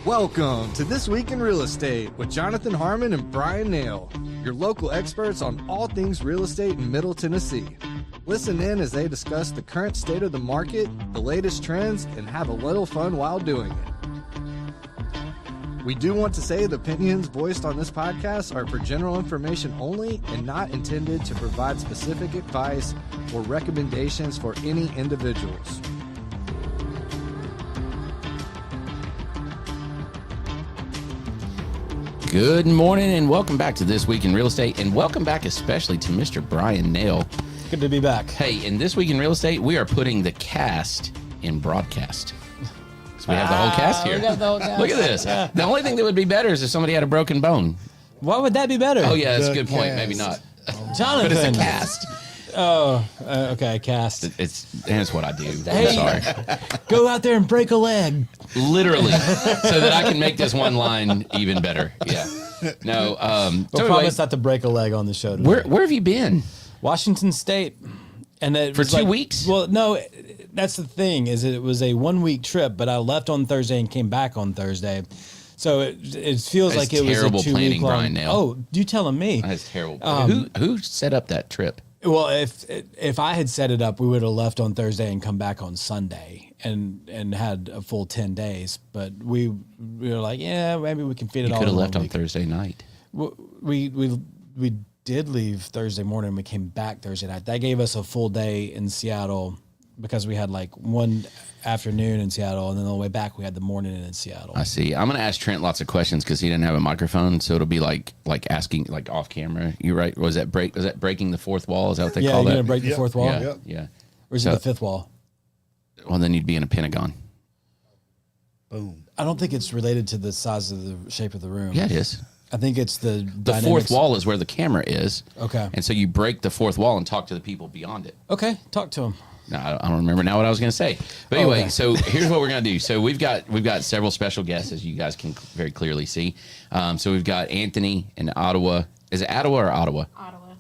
Welcome to This Week in Real Estate with Jonathan Harmon and Bryan Nale, your local experts on all things real estate in Middle Tennessee. Listen in as they discuss the current state of the market, the latest trends, and have a little fun while doing it. We do want to say the opinions voiced on this podcast are for general information only and not intended to provide specific advice or recommendations for any individuals. Good morning and welcome back to This Week in Real Estate, and welcome back especially to Mr. Bryan Nale. Good to be back. Hey, in This Week in Real Estate, we are putting the cast in broadcast. So we have the whole cast here. We got the whole cast. Look at this. Yeah. The only thing that would be better is if somebody had a broken bone. Why would that be better? Oh, yeah, that's a good point. Maybe not. Jonathan. But it's a cast. Okay, cast. It's what I do. Hey. I'm sorry. Go out there and break a leg. Literally. So that I can make this one line even better. Yeah. No. We'll promise not to break a leg on the show today. Where have you been? Washington State. And it For was 2 weeks? Well, no, that's the thing, is it was a 1 week trip, but I left on Thursday and came back on Thursday. So it feels like it was a 2 week long. Terrible planning, Bryan Nale. Oh, you telling me? That's terrible. Who set up that trip? Well, if I had set it up, we would have left on Thursday and come back on Sunday and had a full 10 days. But we were like, yeah, maybe we can fit it all. You could have in left 1 on week. Thursday night. We did leave Thursday morning. We came back Thursday night. That gave us a full day in Seattle because we had like one afternoon in Seattle, and then on the way back we had the morning in Seattle. I see. I'm going to ask Trent lots of questions because he didn't have a microphone, so it'll be like asking like off camera. You right? Was that breaking the fourth wall? Is that what they call you're that? gonna break the fourth wall. Yeah, yeah. Or is it the fifth wall? Well, then you'd be in a pentagon. Boom. I don't think it's related to the size of the shape of the room. Yeah, it is. I think it's the fourth wall is where the camera is. Okay. And so you break the fourth wall and talk to the people beyond it. Okay, talk to him. No, I don't remember now what I was going to say. But anyway, Okay. So here's what we're going to do. So we've got several special guests, as you guys can very clearly see. So we've got Anthony in Ottawa. Is it Ottawa or Ottawa?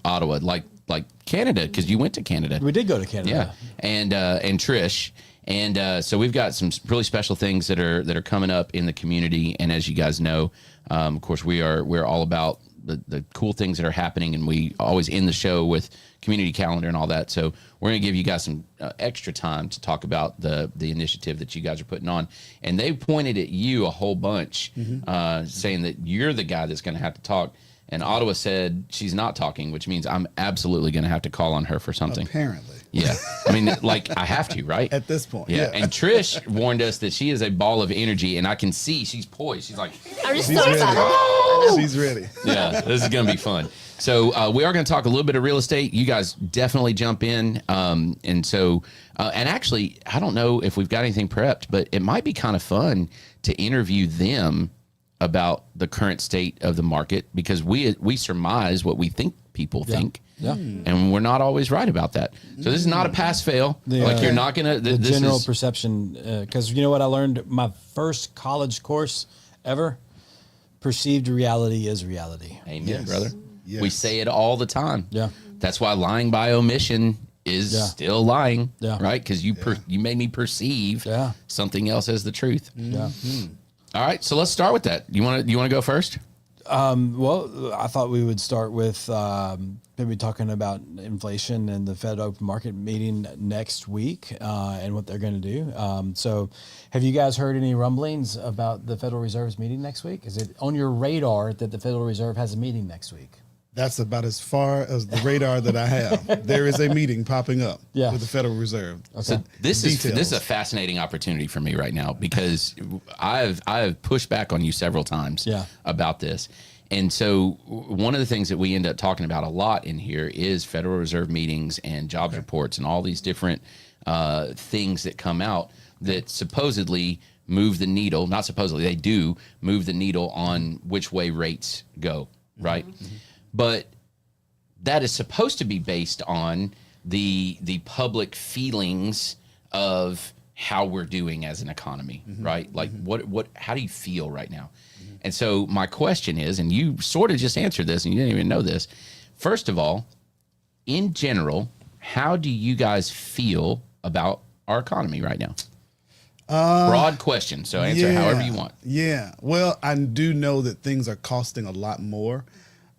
Ottawa, like Canada, because you went to Canada. We did go to Canada. Yeah, and Trish. And so we've got some really special things that are coming up in the community. And as you guys know, of course, we're all about the cool things that are happening, and we always end the show with community calendar and all that. So we're going to give you guys some extra time to talk about the initiative that you guys are putting on. And they pointed at you a whole bunch, saying that you're the guy that's going to have to talk. And Ottawa said she's not talking, which means I'm absolutely going to have to call on her for something. Apparently. Yeah. I mean, like, I have to, right? At this point. Yeah. And Trish warned us that she is a ball of energy, and I can see she's poised. She's like, I'm just She's so ready. excited. She's ready. yeah, this is going to be fun. So we are going to talk a little bit of real estate. You guys definitely jump in. And actually, I don't know if we've got anything prepped, but it might be kind of fun to interview them about the current state of the market, because we surmise what we think people think. Yeah. And we're not always right about that. So this is not a pass fail. Like, you're not going to... The general perception, because you know what I learned? My first college course ever, perceived reality is reality. Amen, Yes. brother. Yes. We say it all the time. Yeah. That's why lying by omission is still lying, Yeah. right? Because you made me perceive something else as the truth. Yeah. All right, so let's start with that. You want to go first? Well, I thought we would start with maybe talking about inflation and the Fed open market meeting next week and what they're going to do. So have you guys heard any rumblings about the Federal Reserve's meeting next week? Is it on your radar that the Federal Reserve has a meeting next week? That's about as far as the radar that I have. There is a meeting popping up with the Federal Reserve. Okay. So this is Details. a fascinating opportunity for me right now, because I've pushed back on you several times about this. And so one of the things that we end up talking about a lot in here is Federal Reserve meetings and jobs reports and all these different things that come out that supposedly move the needle. Not supposedly, they do move the needle on which way rates go, right? Mm-hmm. But that is supposed to be based on the public feelings of how we're doing as an economy, right? Like how do you feel right now? And so my question is, and you sort of just answered this and you didn't even know this. First of all, in general, how do you guys feel about our economy right now? Broad question, so answer however you want. Yeah. Well, I do know that things are costing a lot more.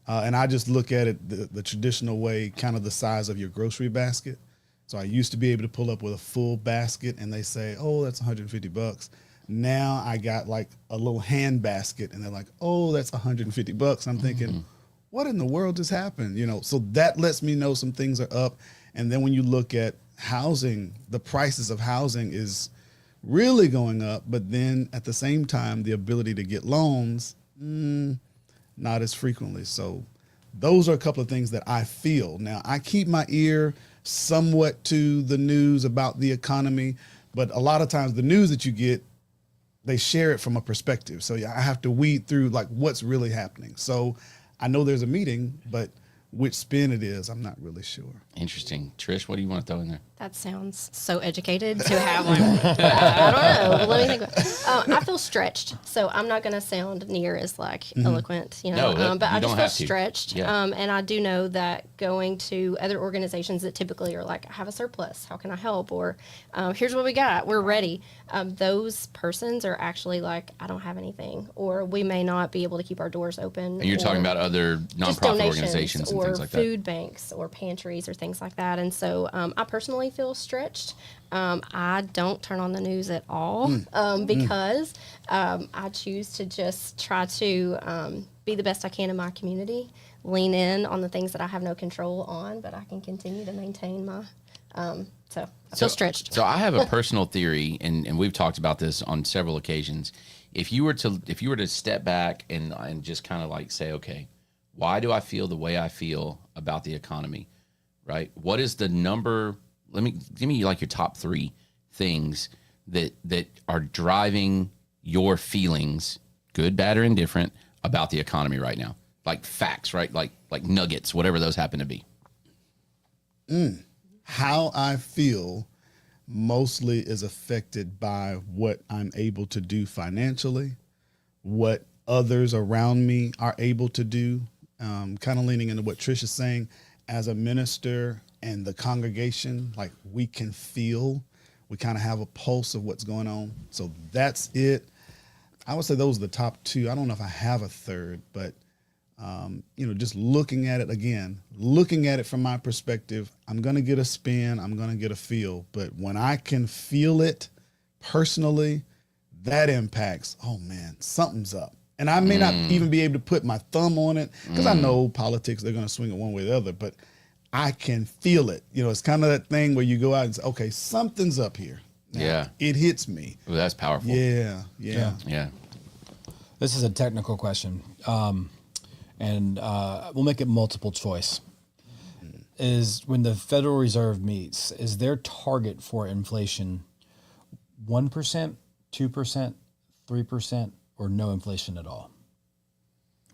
And I just look at it the traditional way, kind of the size of your grocery basket. So I used to be able to pull up with a full basket and they say, oh, that's $150. Now I got like a little hand basket and they're like, oh, that's $150. I'm thinking, what in the world just happened? You know, so that lets me know some things are up. And then when you look at housing, the prices of housing is really going up. But then at the same time, the ability to get loans, not as frequently. So those are a couple of things that I feel. Now, I keep my ear somewhat to the news about the economy, but a lot of times the news that you get, they share it from a perspective. So I have to weed through like what's really happening. So I know there's a meeting, but which spin it is, I'm not really sure. Interesting. Trish, what do you want to throw in there? That sounds so educated to have like, I don't know. Let me think about it. I feel stretched, so I'm not going to sound near as like eloquent, you know, but I just feel stretched. Yeah. And I do know that going to other organizations that typically are like, I have a surplus, how can I help? Or here's what we got, we're ready. Those persons are actually like, I don't have anything, or we may not be able to keep our doors open. And you're talking about other nonprofit organizations and things like that. Or food banks or pantries or things like that. And so I personally feel stretched. I don't turn on the news at all because I choose to just try to be the best I can in my community, lean in on the things that I have no control on, but I can continue to maintain my, so I feel stretched. So I have a personal theory, and we've talked about this on several occasions. If you were to step back and just kind of like say, okay, why do I feel the way I feel about the economy, right? What is the number? Give me like your top 3 things that are driving your feelings, good, bad, or indifferent, about the economy right now. Like facts, right? Like nuggets, whatever those happen to be. How I feel mostly is affected by what I'm able to do financially, what others around me are able to do. Kind of leaning into what Trish is saying, as a minister and the congregation, like we can feel, we kind of have a pulse of what's going on. So that's it. I would say those are the top 2. I don't know if I have a third, but just looking at it again, looking at it from my perspective, I'm going to get a spin, I'm going to get a feel. But when I can feel it personally, that impacts, oh man, something's up. And I may not even be able to put my thumb on it because I know politics, they're going to swing it one way or the other, but I can feel it. You know, it's kind of that thing where you go out and say, okay, something's up here. Now, it hits me. Well, that's powerful. Yeah. This is a technical question. And we'll make it multiple choice. Is when the Federal Reserve meets, is their target for inflation 1%, 2%, 3%, or no inflation at all?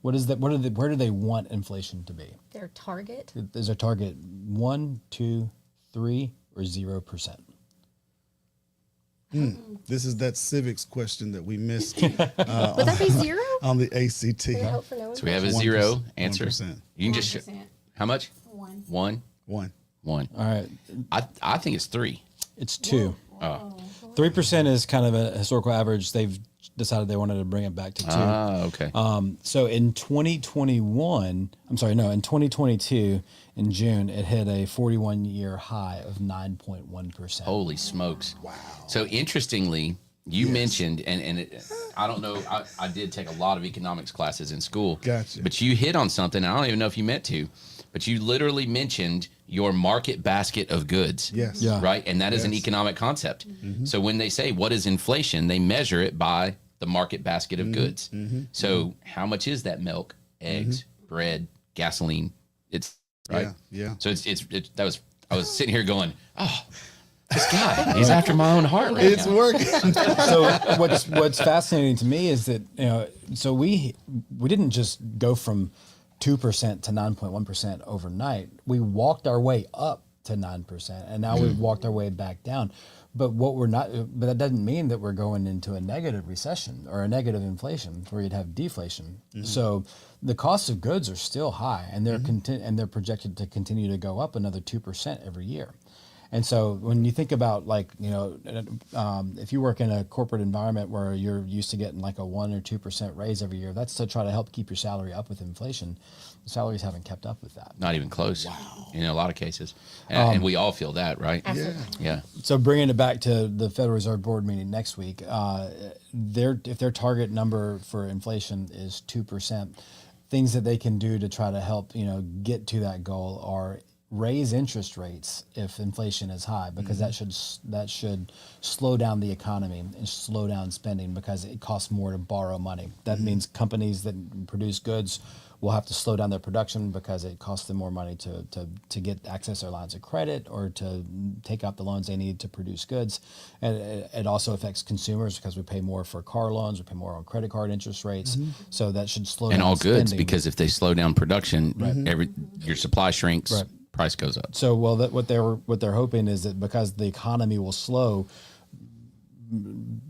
What is that? Where do they want inflation to be? Their target? Is their target 1, 2, 3, or 0%? This is that civics question that we missed. Would that be 0? On the ACT. So we have a 0 answer. 1%. You can just how much? 1. 1. All right. I think it's 3. It's 2. Oh. 3% is kind of a historical average. They've decided they wanted to bring it back to 2. Ah, okay. So in 2022, in June, it hit a 41-year high of 9.1%. Holy smokes. Wow. So interestingly, you mentioned, I don't know, I did take a lot of economics classes in school. Gotcha. But you hit on something, I don't even know if you meant to, but you literally mentioned your market basket of goods. Yes. Yeah. Right? And that is an economic concept. So when they say, what is inflation? They measure it by the market basket of goods. So how much is that milk, eggs, bread, gasoline? It's right. Yeah. So I was sitting here going, oh, this guy, he's after my own heart right It's now. working. So what's fascinating to me is that, so we didn't just go from 2% to 9.1% overnight. We walked our way up to 9%, and now we've walked our way back down. But but that doesn't mean that we're going into a negative recession or a negative inflation where you'd have deflation. So the costs of goods are still high, and they're projected to continue to go up another 2% every year. And so when you think about if you work in a corporate environment where you're used to getting like a 1 or 2% raise every year, that's to try to help keep your salary up with inflation. Salaries haven't kept up with that. Not even close. Wow. In a lot of cases. And we all feel that, right? Yeah. So bringing it back to the Federal Reserve Board meeting next week, if their target number for inflation is 2%, things that they can do to try to help, get to that goal are raise interest rates if inflation is high, because that should slow down the economy and slow down spending, because it costs more to borrow money. That means companies that produce goods will have to slow down their production because it costs them more money to get access to their lines of credit or to take out the loans they need to produce goods. And it also affects consumers because we pay more for car loans, we pay more on credit card interest rates. So that should slow down all spending. goods, because if they slow down production, your supply shrinks. Right. Price goes up. So, what they're hoping is that because the economy will slow,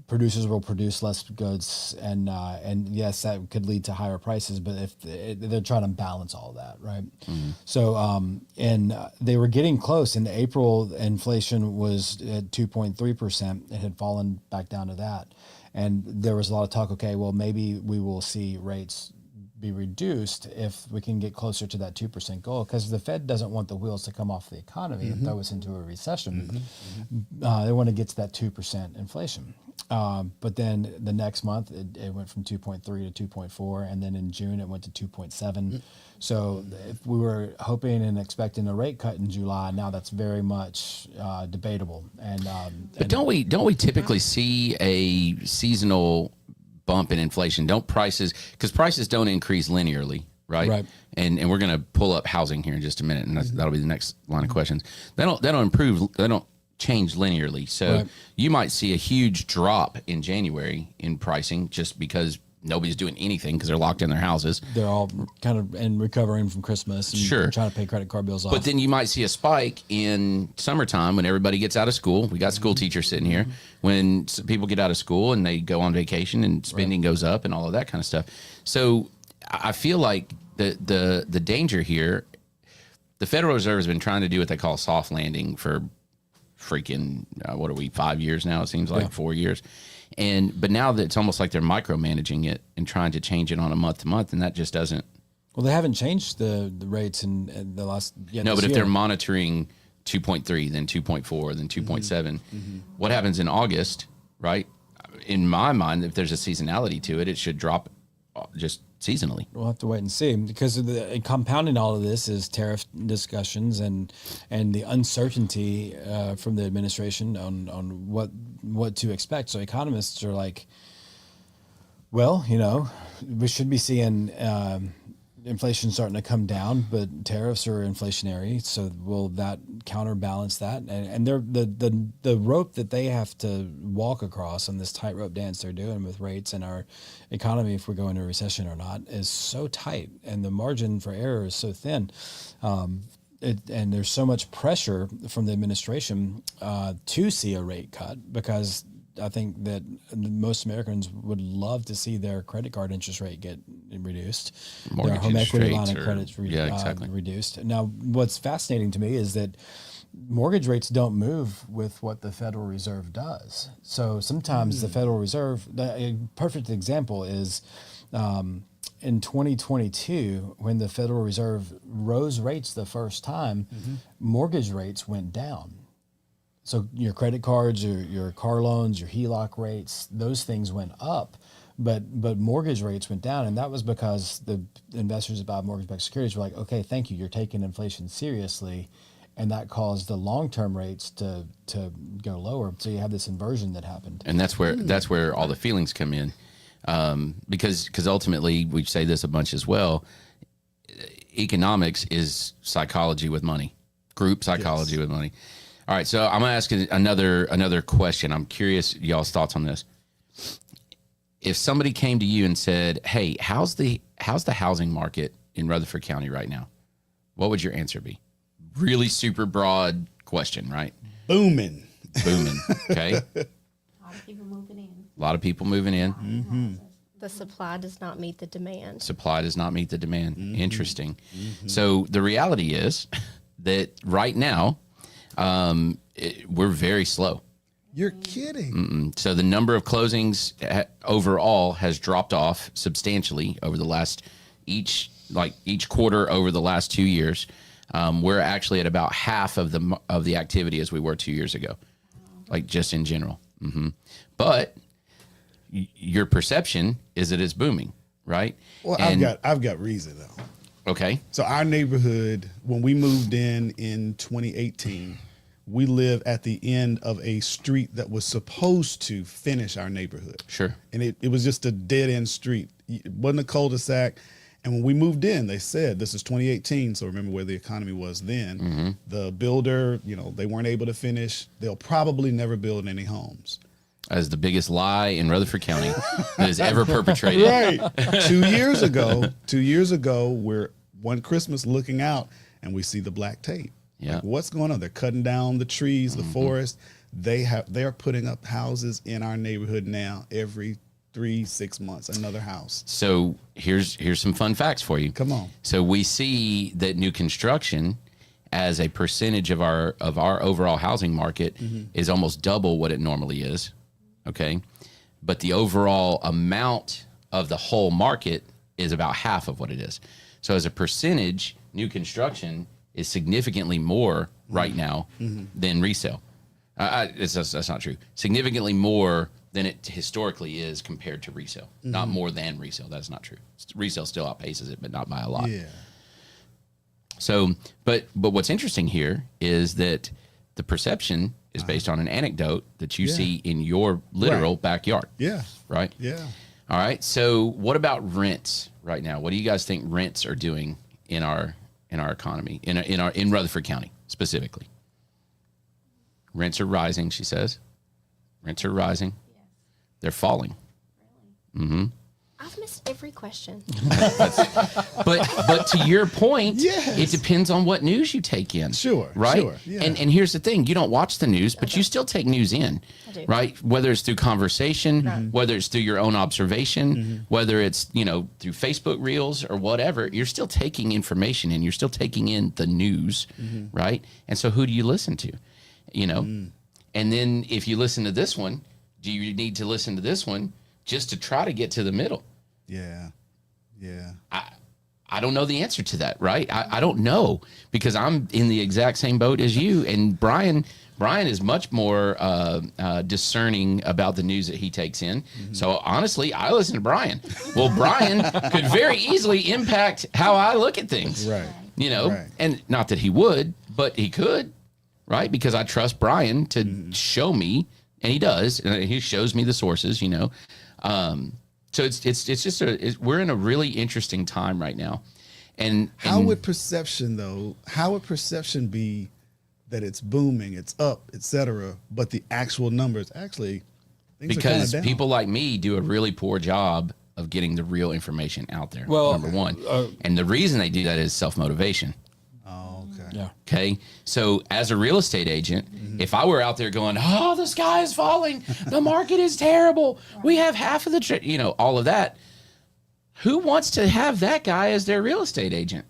producers will produce less goods, and yes, that could lead to higher prices. But if they're trying to balance all of that, right? So, and they were getting close. In April, inflation was at 2.3%. It had fallen back down to that, and there was a lot of talk. Okay, well, maybe we will see rates be reduced if we can get closer to that 2% goal, because the Fed doesn't want the wheels to come off the economy and throw us into a recession. They want to get to that 2% inflation. But then the next month it went from 2.3 to 2.4, and then in June it went to 2.7. So if we were hoping and expecting a rate cut in July, now that's very much debatable. But don't we typically see a seasonal bump in inflation? Don't prices, because prices don't increase linearly, right? And we're going to pull up housing here in just a minute, and that'll be the next line of questions. They don't change linearly. So you might see a huge drop in January in pricing just because nobody's doing anything because they're locked in their houses. They're all kind of recovering from Christmas and trying to pay credit card bills off. But then you might see a spike in summertime when everybody gets out of school. We got school teachers sitting here. When people get out of school and they go on vacation and spending goes up and all of that kind of stuff. So I feel like the danger here, the Federal Reserve has been trying to do what they call a soft landing for freaking, 5 years now? It seems like 4 years. But now that it's almost like they're micromanaging it and trying to change it on a month to month, and that just doesn't. Well, they haven't changed the rates in the last. No, but if they're monitoring 2.3, then 2.4, then 2.7, what happens in August, right? In my mind, if there's a seasonality to it, it should drop just seasonally. We'll have to wait and see, because compounding all of this is tariff discussions and the uncertainty from the administration on what to expect. So economists are like, well, we should be seeing inflation starting to come down, but tariffs are inflationary. So will that counterbalance that? And they're the rope that they have to walk across on this tightrope dance they're doing with rates and our economy, if we go into a recession or not, is so tight, and the margin for error is so thin. And there's so much pressure from the administration to see a rate cut, because I think that most Americans would love to see their credit card interest rate get reduced, mortgage their home equity line of credit exactly. reduced. Now, what's fascinating to me is that mortgage rates don't move with what the Federal Reserve does. So sometimes the Federal Reserve, a perfect example is in 2022, when the Federal Reserve rose rates the first time, mortgage rates went down. So your credit cards, your car loans, your HELOC rates, those things went up, but mortgage rates went down, and that was because the investors that buy mortgage-backed securities were like, okay, thank you, you're taking inflation seriously, and that caused the long-term rates to go lower. So you have this inversion that happened, and that's where all the feelings come in, because ultimately, we say this a bunch as well. Economics is psychology with money, group psychology with money. All right, so I'm going to ask another question. I'm curious y'all's thoughts on this. If somebody came to you and said, "Hey, how's the housing market in Rutherford County right now?" What would your answer be? Really super broad question, right? Booming. Okay. A lot of people moving in. The supply does not meet the demand. Interesting. So the reality is that right now, we're very slow. You're kidding. So the number of closings overall has dropped off substantially over the last each quarter over the last 2 years. We're actually at about half of the activity as we were 2 years ago, like just in general. But your perception is that it's booming, right? Well, I've got reason though. Okay. So our neighborhood, when we moved in 2018, we live at the end of a street that was supposed to finish our neighborhood. Sure. And it was just a dead end street. It wasn't a cul-de-sac. And when we moved in, they said, this is 2018. So remember where the economy was then. The builder, they weren't able to finish. They'll probably never build any homes. As the biggest lie in Rutherford County that is ever perpetrated. Right. 2 years ago, we're one Christmas looking out and we see the black tape. Yeah. Like, what's going on? They're cutting down the trees, the forest. They're putting up houses in our neighborhood now every 3-6 months, another house. So here's some fun facts for you. Come on. So we see that new construction as a percentage of our overall housing market is almost double what it normally is. Okay. But the overall amount of the whole market is about half of what it is. So as a percentage, new construction is significantly more right now than resale. That's not true. Significantly more than it historically is compared to resale. Not more than resale. That's not true. Resale still outpaces it, but not by a lot. Yeah. So, but what's interesting here is that the perception is based on an anecdote that you see in your literal backyard. Yeah. Right? Yeah. All right. So what about rents right now? What do you guys think rents are doing in our economy, in Rutherford County specifically? Rents are rising, she says. Rents are rising. Yes. They're falling. Really? I've missed every question. But to your point, Yes. it depends on what news you take in. Sure. Right? Sure. Yeah. And here's the thing, you don't watch the news, but you still take news in. I do. Right? Whether it's through conversation, whether it's through your own observation, whether it's, through Facebook reels or whatever, you're still taking information in, you're still taking in the news, right? And so who do you listen to? And then if you listen to this one, do you need to listen to this one just to try to get to the middle? Yeah. Yeah. I don't know the answer to that, right? I don't know, because I'm in the exact same boat as you. And Bryan is much more discerning about the news that he takes in. So honestly, I listen to Bryan. Well, Bryan could very easily impact how I look at things. Right. Right. And not that he would, but he could, right? Because I trust Bryan to show me, and he does, and he shows me the sources, So it's just we're in a really interesting time right now. And how would perception be that it's booming, it's up, etc., but the actual numbers things because are down? people like me do a really poor job of getting the real information out there. Well, number one, and the reason they do that is self-motivation. Oh, okay. Yeah. Okay. So as a real estate agent, if I were out there going, oh, the sky is falling, the market is terrible, we have half of the, all of that, who wants to have that guy as their real estate agent?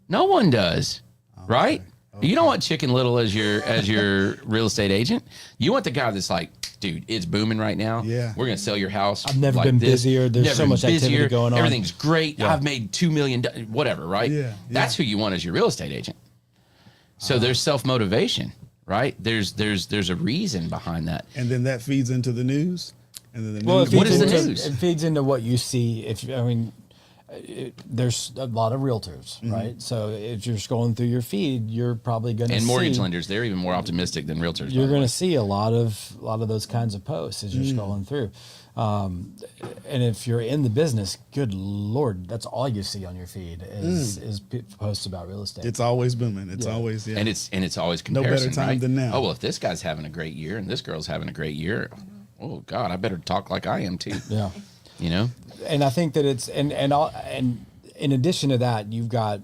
No one does, right? Okay. You don't want Chicken Little as your real estate agent. You want the guy that's like, dude, it's booming right now. Yeah. We're going to sell your house. I've never been busier. There's so much activity going on. Everything's great. Yeah. I've made $2 million, whatever, right? Yeah. That's who you want as your real estate agent. So there's self-motivation, right? There's a reason behind that. And then that feeds into the news. And then the news. What is the news? It feeds into what you see. There's a lot of realtors, right? So if you're scrolling through your feed, you're probably going to see. And mortgage lenders, they're even more optimistic than realtors. You're going to see a lot of those kinds of posts as you're scrolling through. And if you're in the business, good Lord, that's all you see on your feed is posts about real estate. It's always booming. It's always, and it's always comparison. No better time right? than now. Oh, well, if this guy's having a great year and this girl's having a great year, oh God, I better talk like I am too. Yeah. And I think that it's and in addition to that, you've got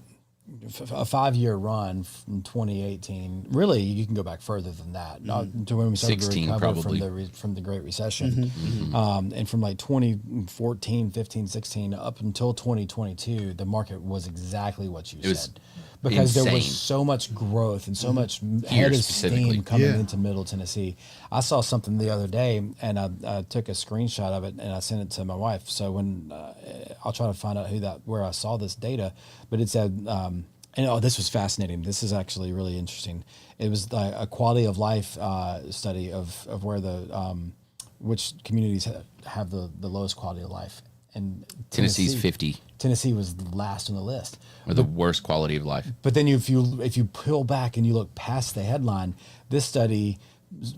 a 5-year run from 2018. Really, you can go back further than that, to when we started to recover from the Great Recession, and from like 2014, 15, 16 up until 2022, the market was exactly what you said. because there was so much growth and so much head of steam coming into Middle Tennessee. I saw something the other day, and I took a screenshot of it and I sent it to my wife. So when I'll try to find out where I saw this data, but it said, this was fascinating. This is actually really interesting. It was a quality of life study of where which communities have the lowest quality of life. And Tennessee's 50. Tennessee was last on the list. Or the worst quality of life. But then if you pull back and you look past the headline, this study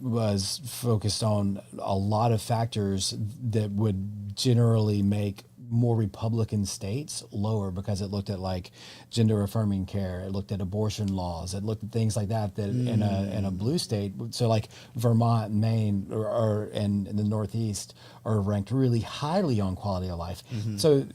was focused on a lot of factors that would generally make more Republican states lower, because it looked at like gender affirming care, it looked at abortion laws, it looked at things like that in a blue state. So like Vermont, Maine, or in the Northeast are ranked really highly on quality of life. So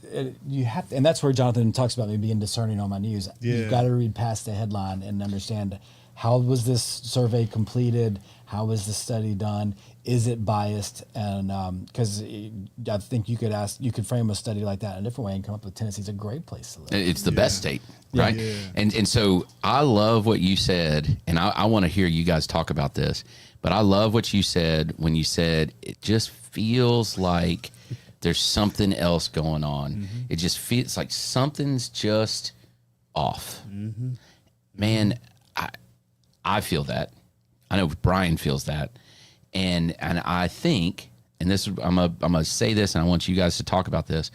you have to, and that's where Jonathan talks about me being discerning on my news. You've got to read past the headline and understand, how was this survey completed? How was the study done? Is it biased? And because I think you could frame a study like that in a different way and come up with Tennessee's a great place to live. It's the best state, right? Yeah. And so I love what you said, and I want to hear you guys talk about this, but I love what you said when you said it just feels like there's something else going on. It just feels like something's just off. Man, I feel that. I know Bryan feels that. And I think, and this I'm gonna say this, and I want you guys to talk about this.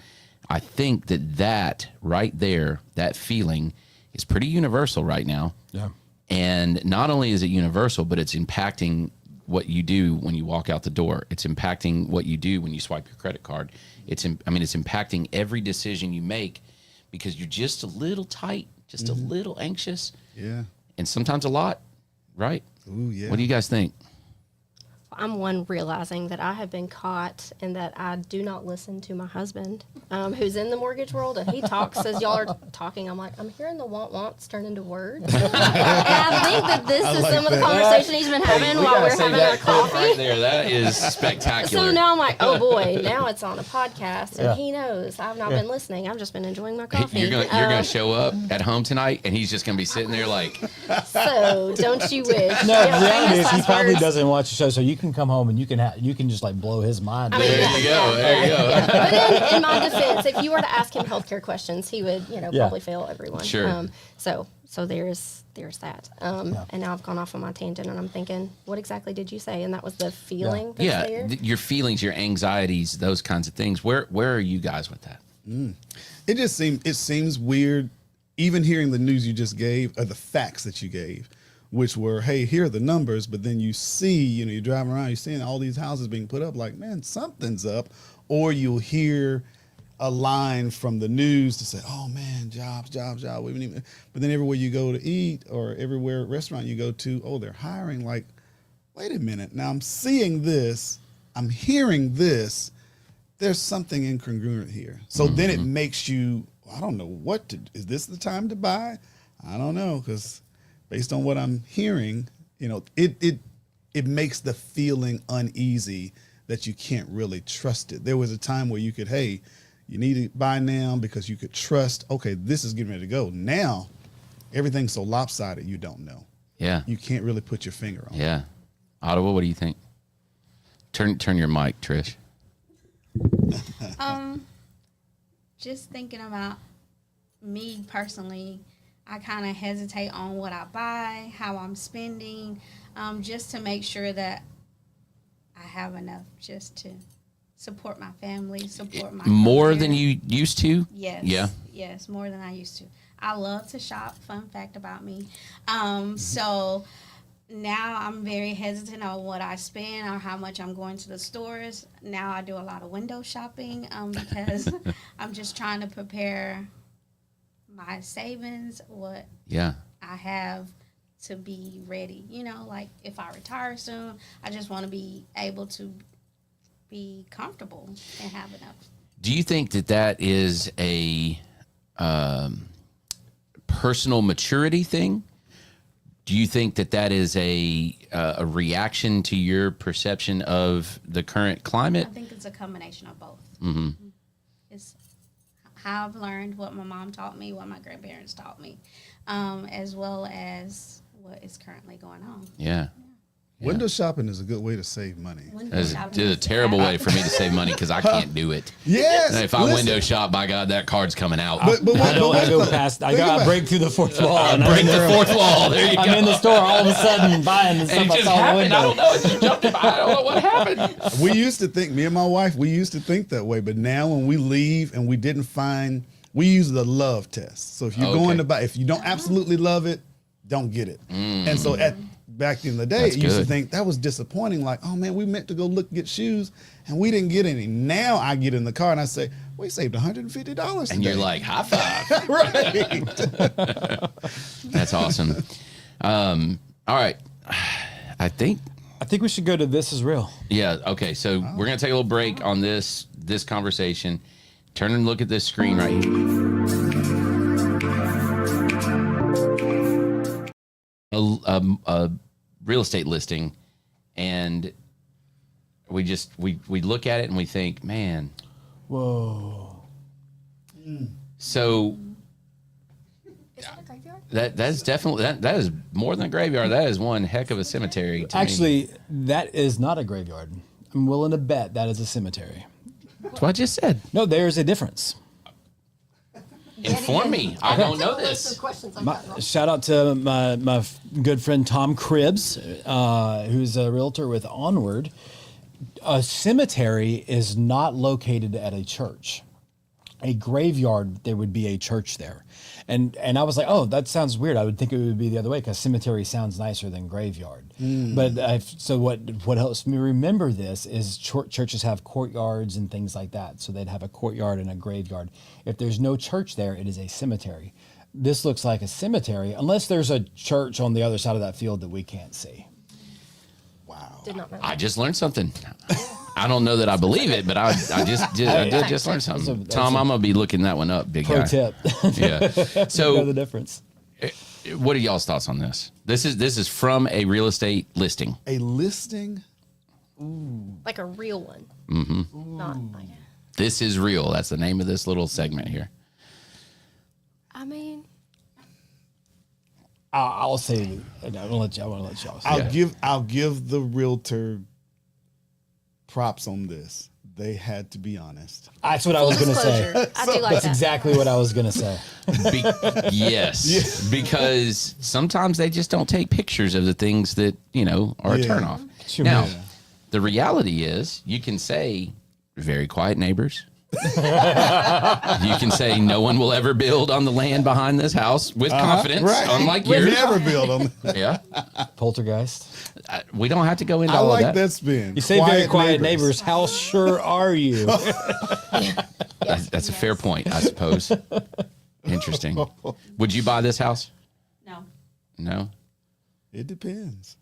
I think that right there, that feeling is pretty universal right now. Yeah. And not only is it universal, but it's impacting what you do when you walk out the door. It's impacting what you do when you swipe your credit card. It's impacting every decision you make, because you're just a little tight, just a little anxious. Yeah. And sometimes a lot, right? Ooh, yeah. What do you guys think? I'm realizing that I have been caught and that I do not listen to my husband, who's in the mortgage world, and he talks as y'all are talking. I'm like, I'm hearing the wants turn into words. And I think that this is some of the conversation he's been having while we're having our coffee. Right there, that is spectacular. So now I'm like, oh boy, now it's on a podcast, and he knows I've not been listening. I've just been enjoying my coffee. You're gonna show up at home tonight, and he's just gonna be sitting there like. So don't you wish? No, the reality is he probably doesn't watch the show, so you can come home and you can just like blow his mind. There you go. But then, in my defense, if you were to ask him healthcare questions, he would, probably fail everyone. Sure. So there's that. And now I've gone off on my tangent, and I'm thinking, what exactly did you say? And that was the feeling. Yeah. There? Your feelings, your anxieties, those kinds of things. Where are you guys with that? It seems weird, even hearing the news you just gave, or the facts that you gave, which were, hey, here are the numbers, but then you see, you're driving around, you're seeing all these houses being put up, like, man, something's up. Or you'll hear a line from the news to say, oh man, jobs. But then everywhere you go to eat, or everywhere restaurant you go to, oh, they're hiring. Like, wait a minute, now I'm seeing this, I'm hearing this, there's something incongruent here. So then it makes you, I don't know is this the time to buy? I don't know, because based on what I'm hearing, it makes the feeling uneasy that you can't really trust it. There was a time where you could, hey, you need to buy now because you could trust, okay, this is getting ready to go. Now, everything's so lopsided, you don't know. Yeah. You can't really put your finger on it. Yeah. Adowa, what do you think? Turn your mic, Trish. Just thinking about me personally, I kind of hesitate on what I buy, how I'm spending, just to make sure that I have enough just to support my family, support my more career. Than you used to? Yes. Yeah. Yes, more than I used to. I love to shop. Fun fact about me. So now I'm very hesitant on what I spend or how much I'm going to the stores. Now I do a lot of window shopping because I'm just trying to prepare my savings, what I have to be ready. Like if I retire soon, I just want to be able to be comfortable and have enough. Do you think that is a personal maturity thing? Do you think that is a reaction to your perception of the current climate? I think it's a combination of both. Mm-hmm. It's how I've learned, what my mom taught me, what my grandparents taught me, as well as what is currently going on. Yeah. Window shopping is a good way to save money. It's a terrible way for me to save money because I can't do it. Yes. If I window shop, by God, that card's coming out. I go past. I break through the fourth wall. I break the fourth wall. There you go. I'm in the store all of a sudden buying the stuff And it I just saw in the happened. window. I don't know. It just jumped by. I don't know what happened. We used to think, me and my wife, we used to think that way. But now when we leave and we didn't find, we use the love test. So if you're going to buy, if you don't absolutely love it, don't get it. And so back in the day, That's you used good. to think that was disappointing. Like, oh man, we meant to go get shoes and we didn't get any. Now I get in the car and I say, we saved $150 today. And you're like, high five. Right. That's awesome. All right. I think we should go to This Is Real. Yeah. Okay. So we're gonna take a little break on this conversation. Turn and look at this screen right here. A real estate listing, and we look at it and we think, man. Whoa. So. Is that a graveyard? That is definitely that is more than a graveyard. That is one heck of a cemetery. Actually, that is not a graveyard. I'm willing to bet that is a cemetery. That's what I just said. No, there's a difference. Inform me. I don't know this. Shout out to my good friend Tom Cribbs, who's a realtor with Onward. A cemetery is not located at a church. A graveyard, there would be a church there. And I was like, oh, that sounds weird. I would think it would be the other way because cemetery sounds nicer than graveyard. But so what helps me remember this is churches have courtyards and things like that. So they'd have a courtyard and a graveyard. If there's no church there, it is a cemetery. This looks like a cemetery, unless there's a church on the other side of that field that we can't see. Wow. Did not know. I just learned something. I don't know that I believe it, but I did just learn something. Tom, I'm gonna be looking that one up, big Pro guy. tip. Yeah. So know the difference. what are y'all's thoughts on this? This is from a real estate listing. A listing? Like a real one. Mm-hmm. Not like. This is real. That's the name of this little segment here. I mean, I'll say. I want to let y'all say. I'll give the realtor props on this. They had to be honest. That's what I was going to say. I do like That's that. exactly what I was going to say. Yes, because sometimes they just don't take pictures of the things that are a turnoff. Sure. Now, the reality is, you can say very quiet neighbors. You can say no one will ever build on the land behind this house with confidence, right. unlike We yours. never build on that. Yeah, Poltergeist. we don't have to go into I all like of that spin. You say very quiet neighbors. How sure are you? That's a fair point, I suppose. Interesting. Would you buy this house? No. No. It depends.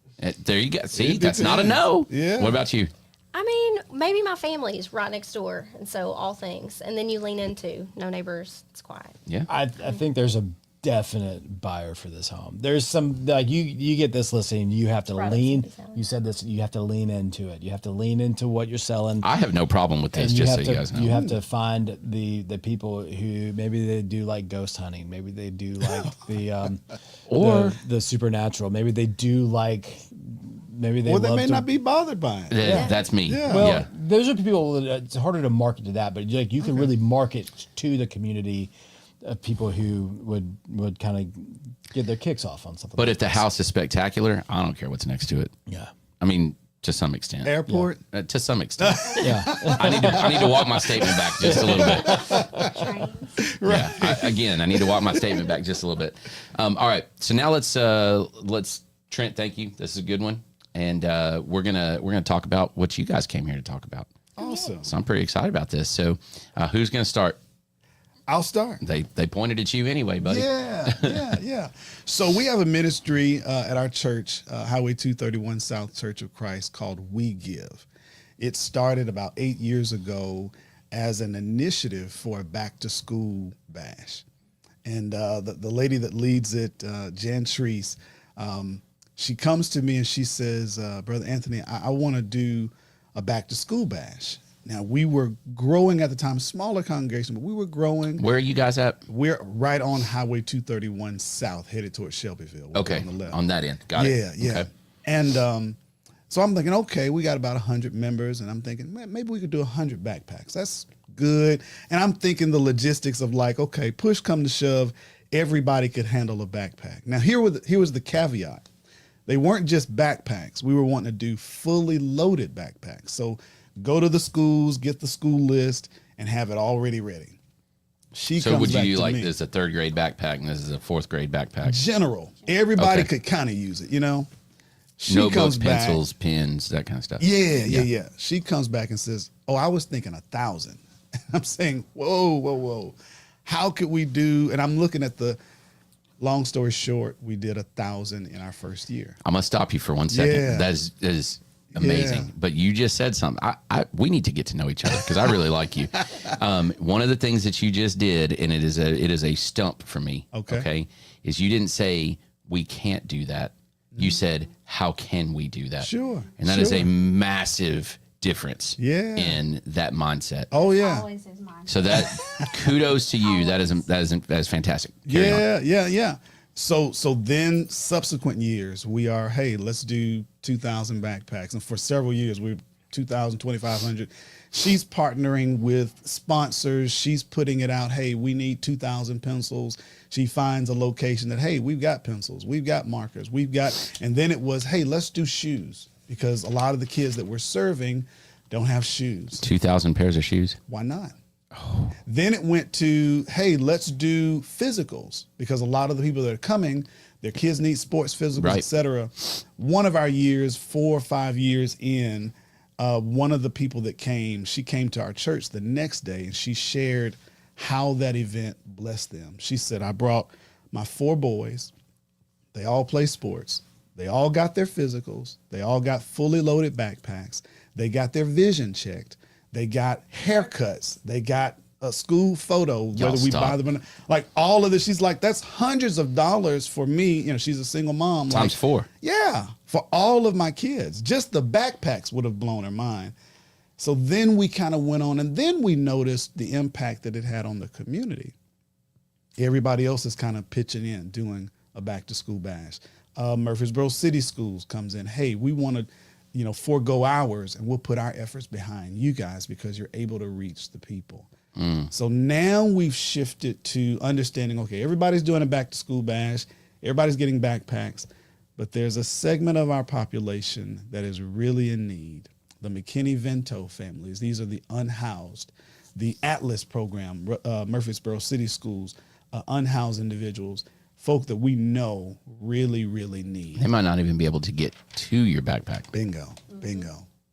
There you go. See, It that's not a no. Yeah. What about you? I mean, maybe my family's right next door, and so all things, and then you lean into no neighbors. It's quiet. Yeah. I think there's a definite buyer for this home. There's some like you get this listing, you have to lean. You said this, you have to lean into it. You have to lean into what you're selling. I have no problem with this, just so you guys know. You have to find the people who maybe they do like ghost hunting. Maybe they do like or the supernatural. Maybe they do like. Maybe they. Or they may not be bothered by it. Yeah. That's me. Yeah. Well, those are people that it's harder to market to that, but like you can really market to the community of people who would kind of get their kicks off on something. But like if the this. house is spectacular, I don't care what's next to it. Yeah. I mean, to some extent. Airport? To some extent. Yeah. I need to walk my statement back just a little bit. Trains. Yeah. I need to walk my statement back just a little bit. All right. So now let's Trent, thank you. This is a good one. And we're gonna talk about what you guys came here to talk about. Awesome. So I'm pretty excited about this. So who's gonna start? I'll start. They pointed at you anyway, buddy. Yeah. So we have a ministry at our church, Highway 231 South Church of Christ, called We Give. It started about 8 years ago as an initiative for a back to school bash. And the lady that leads it, Jan Treese, she comes to me and she says, Brother Anthony, I want to do a back to school bash. Now, we were growing at the time, smaller congregation, but we were growing. Where are you guys at? We're right on Highway 231 South, headed towards Shelbyville. Okay, on the left. On that end. Got it. Yeah. Okay. And so I'm thinking, okay, we got about 100 members, and I'm thinking, man, maybe we could do 100 backpacks. That's good. And I'm thinking the logistics of like, okay, push come to shove, everybody could handle a backpack. Now, here was the caveat. They weren't just backpacks. We were wanting to do fully loaded backpacks. So go to the schools, get the school list, and have it already ready. So would you like this is a 3rd grade backpack and this is a 4th grade backpack? General. Everybody could kind of use it, you know? Notebooks, pencils, pens, that kind of stuff. Yeah. She comes back and says, oh, I was thinking 1,000. I'm saying, whoa. How could we do, and I'm looking at long story short, we did 1,000 in our first year. I'm going to stop you for 1 second. Yeah. That is amazing. Yeah. But you just said something. We need to get to know each other because I really like you. One of the things that you just did, and it is a stump for me, okay, is you didn't say we can't do that. You said, how can we do that? Sure. And that is a massive difference in that mindset. Oh, yeah. Always is mine. So that kudos to you. That is fantastic. Carry on. Yeah. So then subsequent years, we are, hey, let's do 2,000 backpacks. And for several years, we're 2,000, 2,500. She's partnering with sponsors. She's putting it out. Hey, we need 2,000 pencils. She finds a location that, hey, we've got pencils. We've got markers. And then it was, hey, let's do shoes. Because a lot of the kids that we're serving don't have shoes. 2,000 pairs of shoes? Why not? Oh. Then it went to, hey, let's do physicals. Because a lot of the people that are coming, their kids need sports physicals, et cetera. One of our years, 4 or 5 years in, one of the people that came, she came to our church the next day and she shared how that event blessed them. She said, I brought my 4 boys. They all play sports. They all got their physicals. They all got fully loaded backpacks. They got their vision checked. They got haircuts. They got a school photo, whether we buy them or not. Like all of this, she's like, that's hundreds of dollars for me. You know, she's a single mom. Times 4. Yeah, for all of my kids. Just the backpacks would have blown her mind. So then we kind of went on, and then we noticed the impact that it had on the community. Everybody else is kind of pitching in, doing a back-to-school bash. Murfreesboro City Schools comes in. Hey, we want to, forego hours, and we'll put our efforts behind you guys because you're able to reach the people. So now we've shifted to understanding, okay, everybody's doing a back-to-school bash. Everybody's getting backpacks. But there's a segment of our population that is really in need. The McKinney-Vento families. These are the unhoused. The Atlas program, Murfreesboro City Schools, unhoused individuals. Folk that we know really, really need. They might not even be able to get to your backpack. Bingo.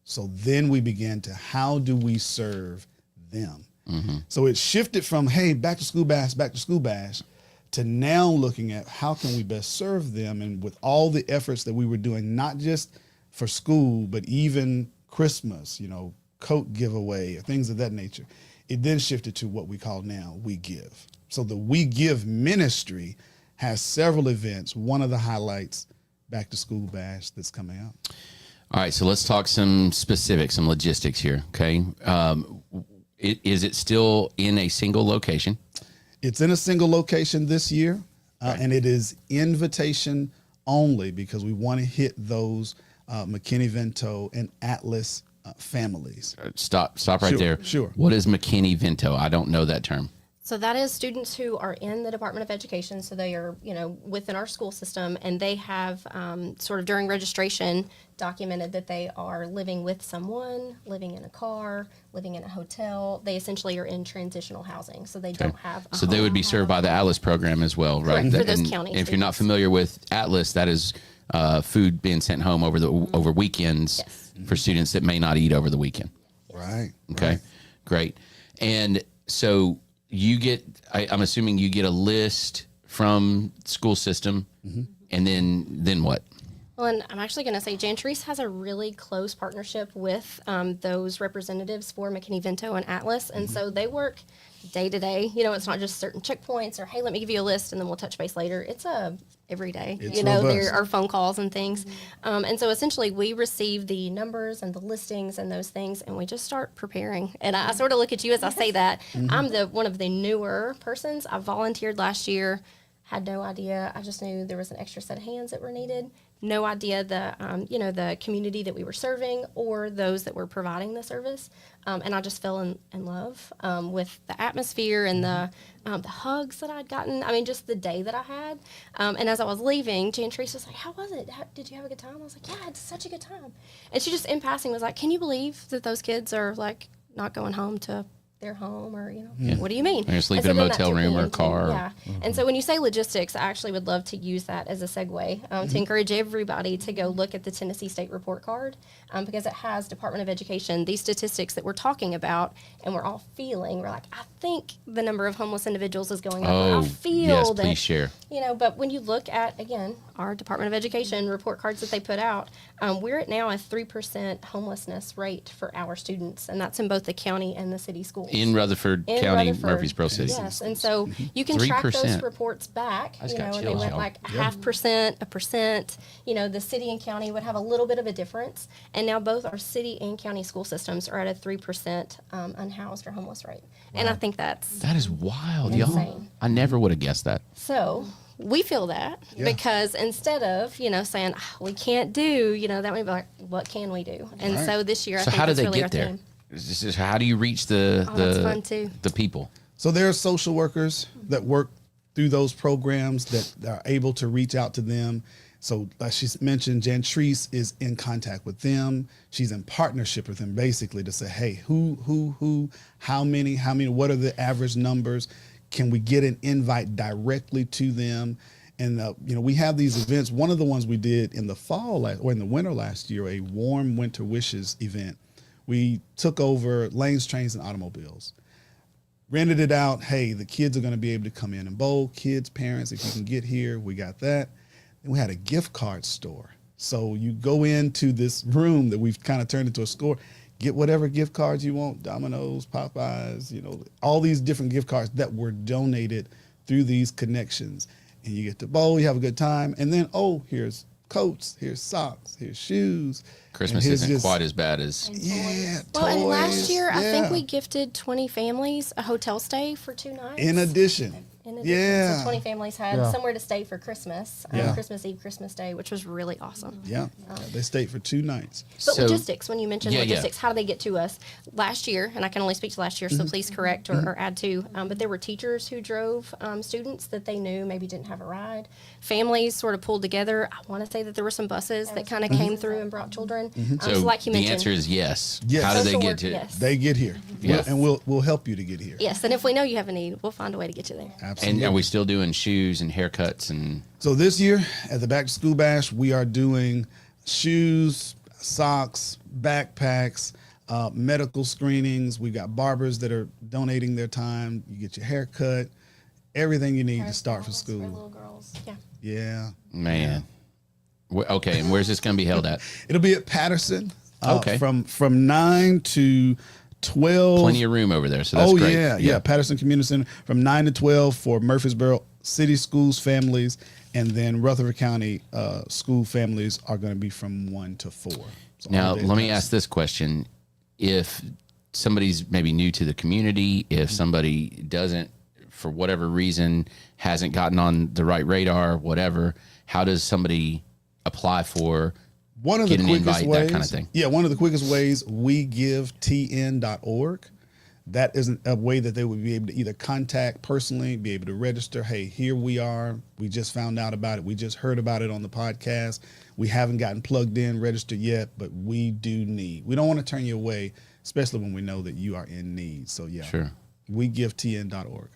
So then we began to, how do we serve them? Mm-hmm. So it shifted from, hey, back to school bash, to now looking at how can we best serve them. And with all the efforts that we were doing, not just for school, but even Christmas, coat giveaway or things of that nature, it then shifted to what we call now We Give. So the We Give ministry has several events. One of the highlights, back to school bash that's coming out. All right, so let's talk some specifics, some logistics here, okay? Is it still in a single location? It's in a single location this year, and it is invitation only because we want to hit those McKinney-Vento and Atlas families. Stop right there. Sure. What is McKinney-Vento? I don't know that term. So that is students who are in the Department of Education. So they are, within our school system, and they have sort of during registration documented that they are living with someone, living in a car, living in a hotel. They essentially are in transitional housing, so they don't have. So they would be served by the Atlas program as well, right? Correct, for those county If you're not familiar with Atlas, that is food being sent home over weekends for students that may not eat over the weekend. Right. Okay. Right. Great. And so you get, I'm assuming you get a list from school system, and then what? Well, and I'm actually going to say Jantrice has a really close partnership with those representatives for McKinney-Vento and Atlas. And so they work day to day. It's not just certain checkpoints or, hey, let me give you a list and then we'll touch base later. It's every day. It's there are phone calls and things. And so essentially we receive the numbers and the listings and those things and we just start preparing. And I sort of look at you as I say that. I'm one of the newer persons. I volunteered last year. Had no idea. I just knew there was an extra set of hands that were needed. No idea the community that we were serving or those that were providing the service. And I just fell in love with the atmosphere and the hugs that I'd gotten. I mean, just the day that I had. And as I was leaving, Jantrice was like, how was it? Did you have a good time? I was like, yeah, I had such a good time. And she just in passing was like, can you believe that those kids are like not going home to their home or, what do you mean? They're sleeping in a motel room or a car. Yeah. And so when you say logistics, I actually would love to use that as a segue to encourage everybody to go look at the Tennessee State Report Card because it has Department of Education, these statistics that we're talking about and we're all feeling. We're like, I think the number of homeless individuals is going up. Oh, I feel yes, that, please share. But when you look at, again, our Department of Education report cards that they put out, we're at now a 3% homelessness rate for our students, and that's in both the county and the city schools. In Rutherford County, Murfreesboro City. Yes, and so you can track those reports back, and they went like 0.5%, 1%. The city and county would have a little bit of a difference, and now both our city and county school systems are at a 3% unhoused or homeless rate. Wow. And I think that is wild, insane. Y'all. I never would have guessed that. So we feel that because instead of, saying, we can't do, that would be like, what can we do? And so this year, I think how do that's they really get our there? theme. How do you reach that's fun too. the people? So there are social workers that work through those programs that are able to reach out to them. So like she mentioned, Jantrice is in contact with them. She's in partnership with them basically to say, hey, who, how many, what are the average numbers? Can we get an invite directly to them? And, we have these events. One of the ones we did in the fall or in the winter last year, a warm winter wishes event. We took over lanes, trains, and automobiles, rented it out. Hey, the kids are going to be able to come in and bowl. Kids, parents, if you can get here, we got that. And we had a gift card store. So you go into this room that we've kind of turned into a store, get whatever gift cards you want, Domino's, Popeyes, all these different gift cards that were donated through these connections. And you get to bowl, you have a good time. And then, here's coats, here's socks, here's shoes. Christmas isn't quite as bad as... Yeah, well, toys, and last year, I think we gifted 20 families a hotel stay for 2 nights. In addition. So 20 families had somewhere to stay for Christmas, Christmas Eve, Christmas Day, which was really awesome. Yeah, they stayed for 2 nights. But logistics, when you mentioned logistics, how do they get to us? Last year, and I can only speak to last year, so please correct or add to, but there were teachers who drove students that they knew maybe didn't have a ride. Families sort of pulled together. I want to say that there were some buses that kind of came through and brought children. So like you mentioned, the answer is yes. How do they get to yes. They get here. Yes. And we'll help you to get here. Yes, and if we know you have a need, we'll find a way to get you there. Absolutely. And are we still doing shoes and haircuts and... So this year at the Back to School Bash, we are doing shoes, socks, backpacks, medical screenings. We've got barbers that are donating their time. You get your hair cut, everything you need to start for school. For little girls. Yeah. Man. Okay, and where's this going to be held at? It'll be at Patterson. Okay. From 9 to 12. Plenty of room over there, so that's great. Yeah. Patterson Community Center from 9 to 12 for Murfreesboro City schools, families, and then Rutherford County school families are going to be from 1 to 4. So now, let me ask this question. If somebody's maybe new to the community, if somebody doesn't, for whatever reason, hasn't gotten on the right radar, whatever, how does somebody apply for one of the quickest ways, that kind of thing? Yeah, one of the quickest ways, wegivtn.org. That is a way that they would be able to either contact personally, be able to register. Hey, here we are. We just found out about it. We just heard about it on the podcast. We haven't gotten plugged in, registered yet, but we do need. We don't want to turn you away, especially when we know that you are in need. So, yeah. Sure. wegivtn.org.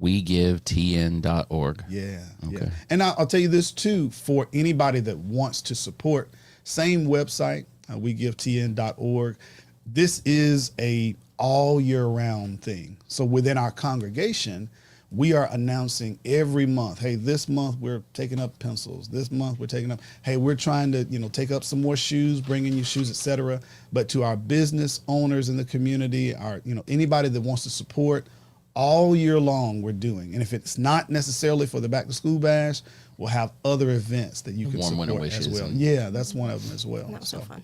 wegivtn.org. Yeah. Okay. Yeah. And I'll tell you this, too, for anybody that wants to support, same website, wegivtn.org. This is a all year round thing. So within our congregation, we are announcing every month, hey, this month we're taking up pencils. This month we're taking up, hey, we're trying to, take up some more shoes, bringing you shoes, etc. But to our business owners in the community, our, anybody that wants to support, all year long we're doing. And if it's not necessarily for the back to school bash, we'll have other events that you can support as well. Yeah, that's one of them as well. That was so fun.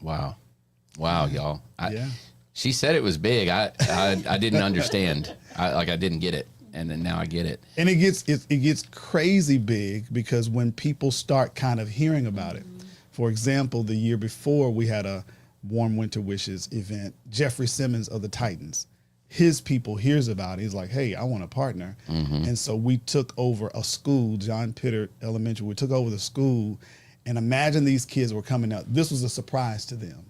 Wow, y'all. She said it was big. I didn't understand. I didn't get it, and then now I get it. And it gets crazy big because when people start kind of hearing about it. For example, the year before we had a Warm Winter Wishes event. Jeffrey Simmons of the Titans, his people hears about it. He's like, hey, I want to partner. And so we took over a school, John Pittard Elementary. We took over the school, and imagine these kids were coming out. This was a surprise to them.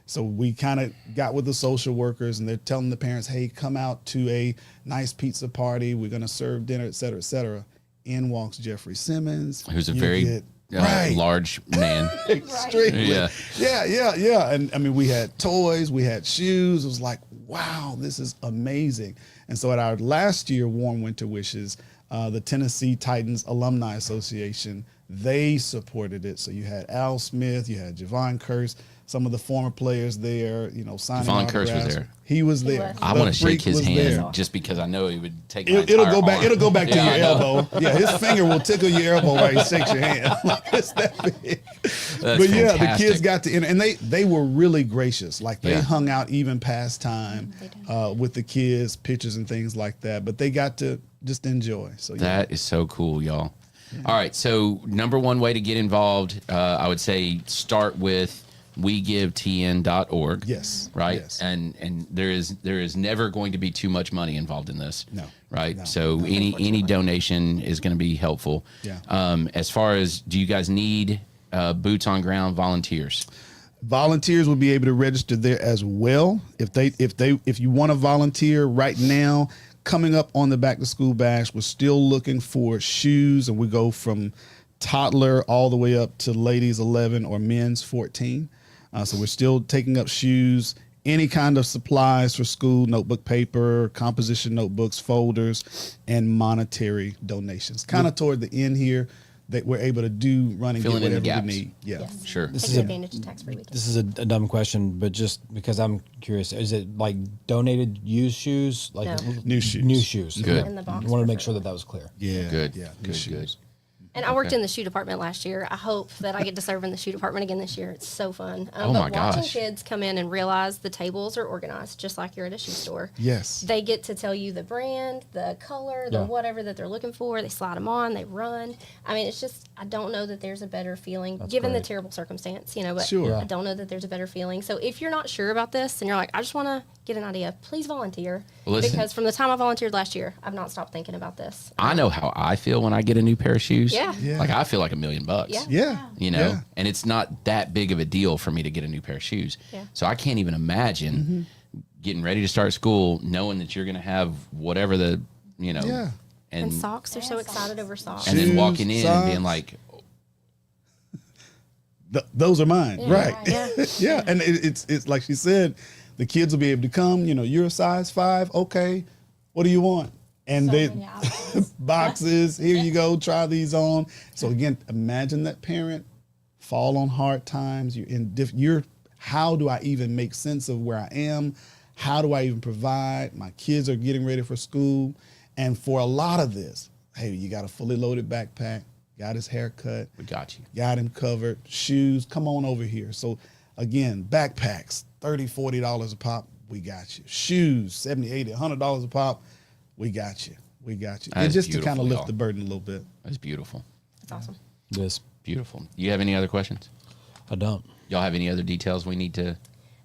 So we kind of got with the social workers, and they're telling the parents, hey, come out to a nice pizza party. We're going to serve dinner, et cetera, et cetera. In walks Jeffrey Simmons. Who's a very large man. Extremely. Yeah. And I mean, we had toys, we had shoes. It was like, wow, this is amazing. And so at our last year Warm Winter Wishes, the Tennessee Titans Alumni Association, they supported it. So you had Al Smith, you had Javon Curse, some of the former players there, signing Javon Curse was there. He was there. I want to shake his hand just because I know he would take my It'll go back. arm. It'll go back to your elbow. Yeah, his finger will tickle your elbow while he shakes your hand. It's that big. But yeah, the kids got to enter, and they were really gracious. Like they hung out even past time with the kids, pictures and things like that. But they got to just enjoy. So that is so cool, y'all. All right, so number one way to get involved, I would say start with WeGiveTN.org. Yes. Right. Yes. And there is never going to be too much money involved in this. No. Right. No. So any donation is going to be helpful. Yeah. As far as, do you guys need boots on ground volunteers? Volunteers will be able to register there as well. If you want to volunteer right now, coming up on the back to school bash, we're still looking for shoes, and we go from toddler all the way up to ladies 11 or men's 14. So we're still taking up shoes, any kind of supplies for school, notebook paper, composition notebooks, folders, and monetary donations. Kind of toward the end here that we're able to do running Filling in the whatever we gaps. need. Yeah. Yes. Sure. Take advantage of tax-free weekend. This is a dumb question, but just because I'm curious, is it like donated used shoes? Like No. New shoes. New shoes. Good. In the box I want to for make sure sure. that was clear. Yeah. Good. Yeah. Good. And I worked in the shoe department last year. I hope that I get to serve in the shoe department again this year. It's so fun. Oh but my gosh. watching kids come in and realize the tables are organized just like you're at a shoe store. Yes. They get to tell you the brand, the color, the whatever that they're looking for. They slide them on, they run. I mean, it's just, I don't know that there's a better feeling given the terrible circumstance, but Sure. I don't know that there's a better feeling. So if you're not sure about this and you're like, I just want to get an idea, please volunteer. Listen. Because from the time I volunteered last year, I've not stopped thinking about this. I know how I feel when I get a new pair of shoes. Yeah. Yeah. Like I feel like $1 million. Yeah. Yeah. Yeah. And it's not that big of a deal for me to get a new pair of shoes. Yeah. So I can't even imagine getting ready to start school, knowing that you're going to have whatever the, Yeah. And socks, they're so excited over socks. and then Shoes, walking in and being socks. like, Those are mine. Yeah, Right. yeah. Yeah. And it's like she said, the kids will be able to come, you're a size 5. Okay. What do you want? And So they many options. boxes, here you go, try these on. So again, imagine that parent fall on hard times. How do I even make sense of where I am? How do I even provide? My kids are getting ready for school. And for a lot of this, hey, you got a fully loaded backpack, got his hair cut, we got you. got him covered, shoes, come on over here. So again, backpacks, $30, $40 a pop, we got you. Shoes, $70, $80, $100 a pop, we got you. We got you. That And is just to kind beautiful, of lift y'all. the burden a little bit. That's beautiful. That's awesome. Yes. Beautiful. You have any other questions? I don't. Y'all have any other details we need to?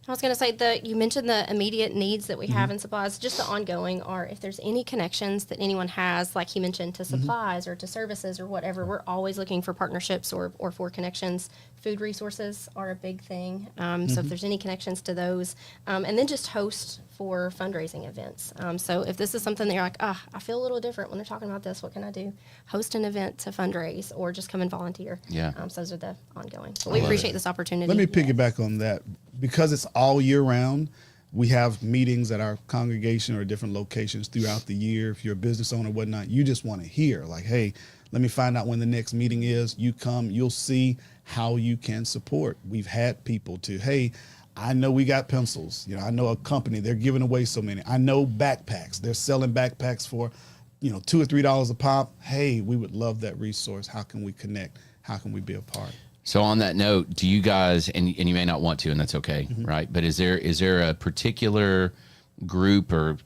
I was going to say you mentioned the immediate needs that we Mm-hmm. have in supplies. Just the ongoing are if there's any connections that anyone has, like he mentioned, to Mm-hmm. supplies or to services or whatever. We're always looking for partnerships or for connections. Food resources are a big thing. So Mm-hmm. if there's any connections to those, and then just host for fundraising events. So if this is something that you're like, I feel a little different when they're talking about this, what can I do? Host an event to fundraise or just come and volunteer. Yeah. So those are the ongoing. But we appreciate this opportunity. Let me piggyback on that. Because it's all year round, We have meetings at our congregation or different locations throughout the year. If you're a business owner or whatnot, you just want to hear like, hey, let me find out when the next meeting is. You come, you'll see how you can support. We've had people to, hey, I know we got pencils. You know, I know a company, they're giving away so many. I know backpacks. They're selling backpacks for, $2 or $3 a pop. Hey, we would love that resource. How can we connect? How can we be a part? So on that note, do you guys, and you may not want to, and that's okay, right? But is there a particular group or,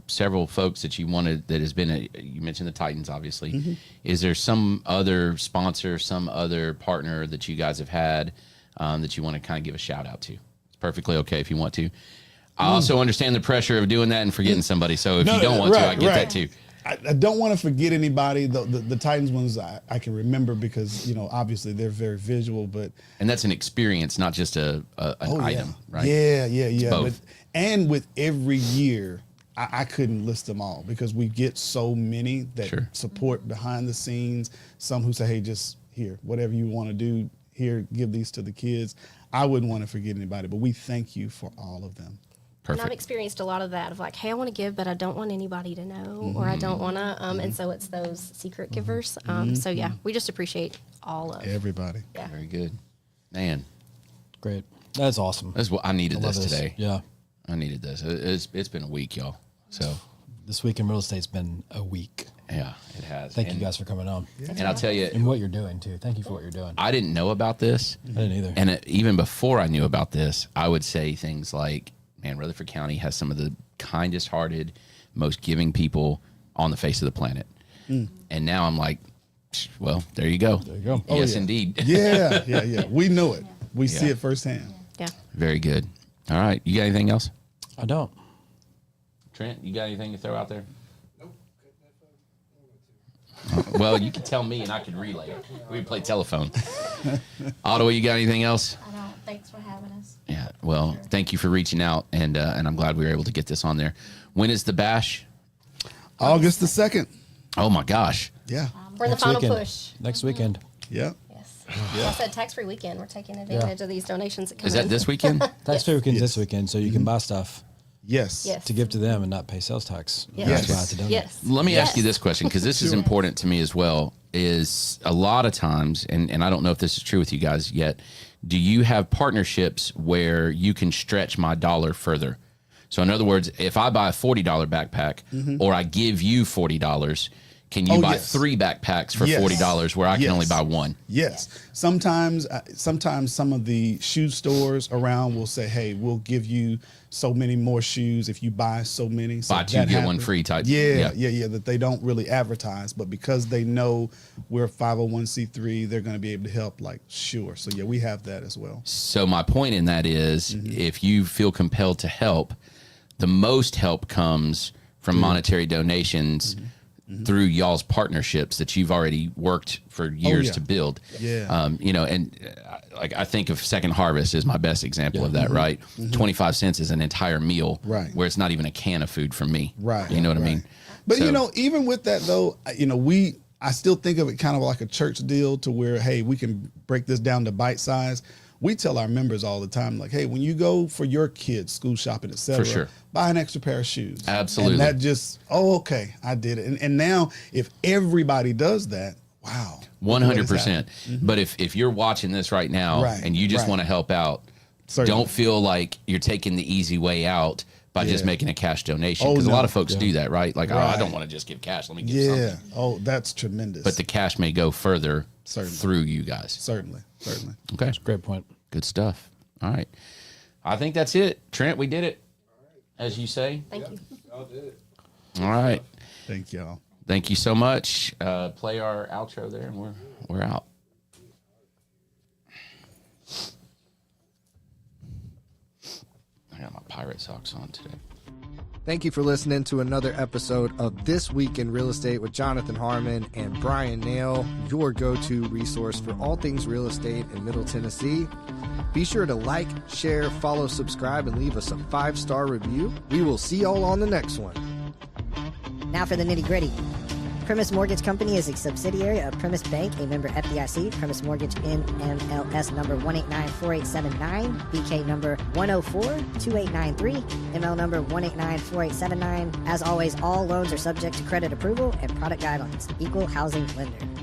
several folks that you wanted that has been, you mentioned the Titans, obviously. Is there some other sponsor, some other partner that you guys have had that you want to kind of give a shout out to? It's perfectly okay if you want to. I also understand the pressure of doing that and forgetting somebody. So if you don't want to, I get that too. I don't want to forget anybody. The Titans ones I can remember because, obviously they're very visual, and that's an experience, not just an item, right? Yeah. Both. And with every year, I couldn't list them all because we get so many that support behind the scenes. Some who say, hey, just here, whatever you want to do here, give these to the kids. I wouldn't want to forget anybody, but we thank you for all of them. Perfect. And I've experienced a lot of that of like, hey, I want to give, but I don't want anybody to know, or I don't want to. And so it's those secret givers. So yeah, we just appreciate all of everybody. Yeah. Very good, man. Great. That's awesome. That's what I needed this today. Yeah, I needed this. It's been a week, y'all. So this week in real estate's been a week. Yeah, it has. Thank you guys for coming on. Yeah. And I'll tell you, and what you're doing too. Thank you for what you're doing. I didn't know about this. I didn't either. And even before I knew about this, I would say things like, man, Rutherford County has some of the kindest hearted, most giving people on the face of the planet. And now I'm like, well, there you go. There you go. Yes, indeed. Yeah. We know it. We see it firsthand. Yeah. Very good. All right. You got anything else? I don't. Trent, you got anything to throw out there? Well, you can tell me and I can relay it. We can play telephone. Ottawa, you got anything else? I don't. Thanks for having us. Yeah. Well, thank you for reaching out, and I'm glad we were able to get this on there. When is the bash? August the 2nd. Oh my gosh. Yeah. We're in the final push. Next weekend. Yeah. Yes. I said tax-free weekend. We're taking advantage of these donations that come in. Is that this weekend? Tax-free weekend this weekend, so you can buy stuff. Yes. To give to them and not pay sales tax. Yes. That's why I have to donate. Yes. Let me ask you this question, because this is important to me as well, is a lot of times, and I don't know if this is true with you guys yet, do you have partnerships where you can stretch my dollar further? So in other words, if I buy a $40 backpack or I give you $40, can you buy 3 backpacks for $40 where I can only buy 1? Yes. Sometimes some of the shoe stores around will say, hey, we'll give you so many more shoes if you buy so many. So buy 2, get 1 free type. Yeah, that they don't really advertise. But because they know we're 501c3, they're going to be able to help, sure. So, yeah, we have that as well. So my point in that is if you feel compelled to help, the most help comes from monetary donations through y'all's partnerships that you've already worked for years to build. Yeah. I think of Second Harvest is my best example of that, right? 25 cents is an entire meal, right? Where it's not even a can of food from me, right? You know what I mean? But even with that though, I still think of it kind of like a church deal to where, hey, we can break this down to bite size. We tell our members all the time, like, hey, when you go for your kids, school shopping, et cetera, for sure, buy an extra pair of shoes. Absolutely. And that just, okay, I did it. And now if everybody does that, wow. 100%. But if you're watching this right now and you just want to help out, don't feel like you're taking the easy way out by just making a cash donation. Because a lot of folks do that, right? Like, oh, I don't want to just give cash. Let me give something. Oh, that's tremendous. But the cash may go further through you guys. Certainly. Okay. That's a great point. Good stuff. All right. I think that's it. Trent, we did it. As you say. Thank you. Y'all did it. All right. Thank y'all. Thank you so much. Play our outro there, and we're out. I got my pirate socks on today. Thank you for listening to another episode of This Week in Real Estate with Jonathan Harmon and Bryan Nale, your go-to resource for all things real estate in Middle Tennessee. Be sure to like, share, follow, subscribe, and leave us a 5-star review. We will see y'all on the next one. Now for the nitty-gritty. Premise Mortgage Company is a subsidiary of Premise Bank, a member FDIC. Premise Mortgage NMLS number 1894879, BK number 1042893, ML number 1894879. As always, all loans are subject to credit approval and product guidelines. Equal housing lender.